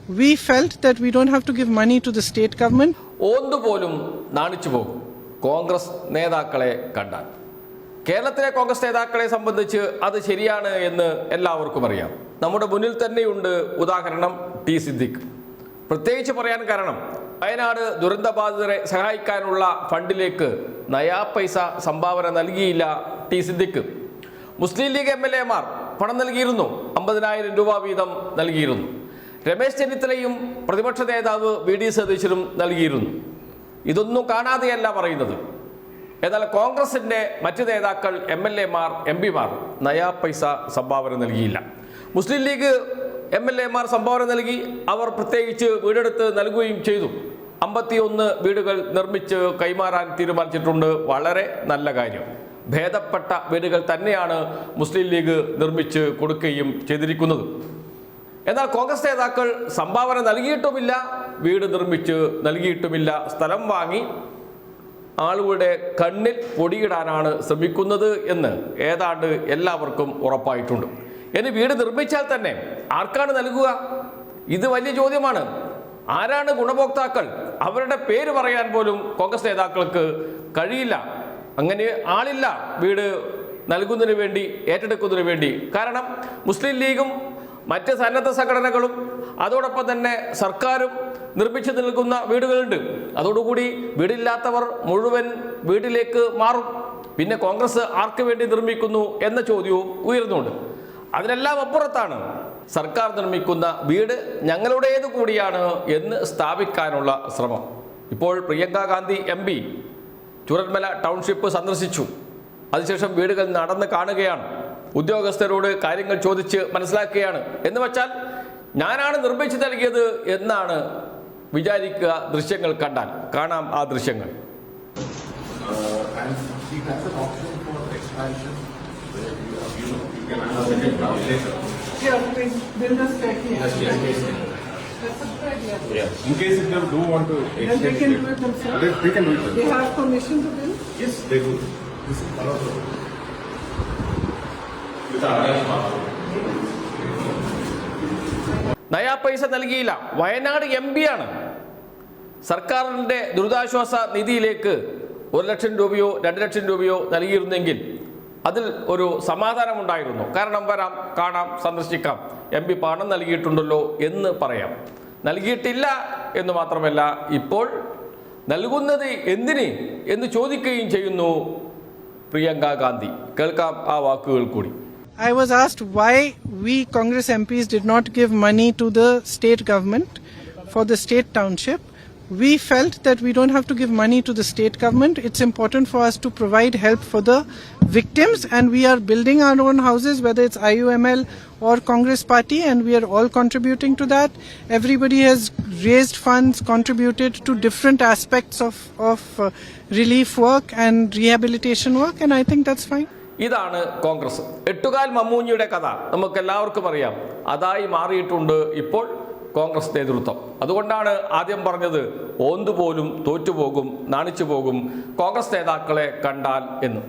we felt that we don't have to give money to the state government. ഓന്തുപോലും നാണിച്ചു പോകും കോൺഗ്രസ് നേതാക്കളെ കണ്ടാൽ. കേരളത്തിലെ കോൺഗ്രസ് നേതാക്കളെ സംബന്ധിച്ച് അത് ശരിയാണ് എന്ന് എല്ലാവർക്കും അറിയാം. നമ്മുടെ മുന്നിൽ തന്നെയുണ്ട് ഉദാഹരണം ടി സിദ്ദിഖ്. പ്രത്യേകിച്ച് പറയാൻ കാരണം വയനാട് ദുരന്തബാധിതരെ സഹായിക്കാനുള്ള ഫണ്ടിലേക്ക് നയാ പൈസ സംഭാവന നൽകിയില്ല ടി സിദ്ദിഖ്. മുസ്ലിം ലീഗ് MLA മാർ പണം നൽകിയിരുന്നു, 50,000 രൂപ വീതം നൽകിയിരുന്നു. രമേശ് ചെന്നിത്തലയും പ്രതിപക്ഷ നേതാവ് VD സതീശനും നൽകിയിരുന്നു. ഇതൊന്നും കാണാതെയല്ല പറയുന്നത്. എന്നാൽ കോൺഗ്രസിൻ്റെ മറ്റ് നേതാക്കൾ MLA മാർ MP മാർ നയാ പൈസ സംഭാവന നൽകിയില്ല. മുസ്ലിം ലീഗ് MLA മാർ സംഭാവന നൽകി. അവർ പ്രത്യേകിച്ച് വീടെടുത്ത് നൽകുകയും ചെയ്തു. 51 വീടുകൾ നിർമ്മിച്ച് കൈമാറാൻ തീരുമാനിച്ചിട്ടുണ്ട്. വളരെ നല്ല കാര്യം. ഭേദപ്പെട്ട വീടുകൾ തന്നെയാണ് മുസ്ലിം ലീഗ് നിർമ്മിച്ച് കൊടുക്കുകയും ചെയ്തിരിക്കുന്നത്. എന്നാൽ കോൺഗ്രസ് നേതാക്കൾ സംഭാവന നൽകിയിട്ടുമില്ല, വീട് നിർമ്മിച്ച് നൽകിയിട്ടുമില്ല. സ്ഥലം വാങ്ങി ആളുകളുടെ കണ്ണിൽ പൊടിയിടാനാണ് ശ്രമിക്കുന്നത് എന്ന് ഏതാണ്ട് എല്ലാവർക്കും ഉറപ്പായിട്ടുണ്ട്. ഇനി വീട് നിർമ്മിച്ചാൽ തന്നെ ആർക്കാണ് നൽകുക? ഇത് വലിയ ചോദ്യമാണ്. ആരാണ് ഗുണഭോക്താക്കൾ? അവരുടെ പേര് പറയാൻ പോലും കോൺഗ്രസ് നേതാക്കൾക്ക് കഴിയില്ല. അങ്ങനെ ആളില്ല വീട് നൽകുന്നതിന് വേണ്ടി, ഏറ്റെടുക്കുന്നതിന് വേണ്ടി. കാരണം മുസ്ലിം ലീഗും മറ്റ് സന്നദ്ധ സംഘടനകളും അതോടൊപ്പം തന്നെ സർക്കാരും നിർമ്മിച്ചു നൽകുന്ന വീടുകളുണ്ട്. അതോടുകൂടി വീടില്ലാത്തവർ മുഴുവൻ വീട്ടിലേക്ക് മാറും. പിന്നെ കോൺഗ്രസ് ആർക്ക് വേണ്ടി നിർമ്മിക്കുന്നു എന്ന ചോദ്യവും ഉയർന്നുണ്ട്. അതിനെല്ലാം അപ്പുറത്താണ് സർക്കാർ നിർമ്മിക്കുന്ന വീട് ഞങ്ങളുടേത് കൂടിയാണ് എന്ന് സ്ഥാപിക്കാനുള്ള ശ്രമം. ഇപ്പോൾ പ്രിയങ്ക ഗാന്ധി MP ചൂരൽമല ടൗൺഷിപ്പ് സന്ദർശിച്ചു. അതിനുശേഷം വീടുകൾ നടന്ന് കാണുകയാണ്. ഉദ്യോഗസ്ഥരോട് കാര്യങ്ങൾ ചോദിച്ച് മനസ്സിലാക്കുകയാണ്. എന്ന് വെച്ചാൽ ഞാനാണ് നിർമ്മിച്ചു നൽകിയത് എന്നാണ് വിചാരിക്കുക. ദൃശ്യങ്ങൾ കണ്ടാൽ കാണാം ആ ദൃശ്യങ്ങൾ. In case if they do want to extend, They can do it themselves. they can do it. They have permission to build. Yes, they do. This is part of the with our നയാ പൈസ നൽകിയില്ല. Wayanad MP ആണ്. സർക്കാരിൻ്റെ ദുരിതാശ്വാസ നിധിയിലേക്ക് 1 ലക്ഷം രൂപയോ 2 ലക്ഷം രൂപയോ നൽകിയിരുന്നെങ്കിൽ അതിൽ ഒരു സമാധാനമുണ്ടായിരുന്നു. കാരണം വരാം, കാണാം, സന്ദർശിക്കാം, MP പണം നൽകിയിട്ടുണ്ടല്ലോ എന്ന് പറയാം. നൽകിയിട്ടില്ല എന്ന് മാത്രമല്ല, ഇപ്പോൾ നൽകുന്നത് എന്തിന് എന്ന് ചോദിക്കുകയും ചെയ്യുന്നു പ്രിയങ്ക ഗാന്ധി. കേൾക്കാം ആ വാക്കുകൾ കൂടി. I was asked why we Congress MPs did not give money to the state government for the state township. We felt that we don't have to give money to the state government. It's important for us to provide help for the victims, and we are building our own houses, whether it's IUML or Congress Party, and we are all contributing to that. Everybody has raised funds, contributed to different aspects of relief work and rehabilitation work, and I think that's fine. ഇതാണ് കോൺഗ്രസ്. എട്ടുകാൽ മമ്മൂഞ്ഞിയുടെ കഥ നമുക്കെല്ലാവർക്കും അറിയാം. അതായി മാറിയിട്ടുണ്ട് ഇപ്പോൾ കോൺഗ്രസ് നേതൃത്വം. അതുകൊണ്ടാണ് ആദ്യം പറഞ്ഞത് ഓന്തുപോലും തോറ്റുപോകും, നാണിച്ചു പോകും കോൺഗ്രസ് നേതാക്കളെ കണ്ടാൽ എന്ന്.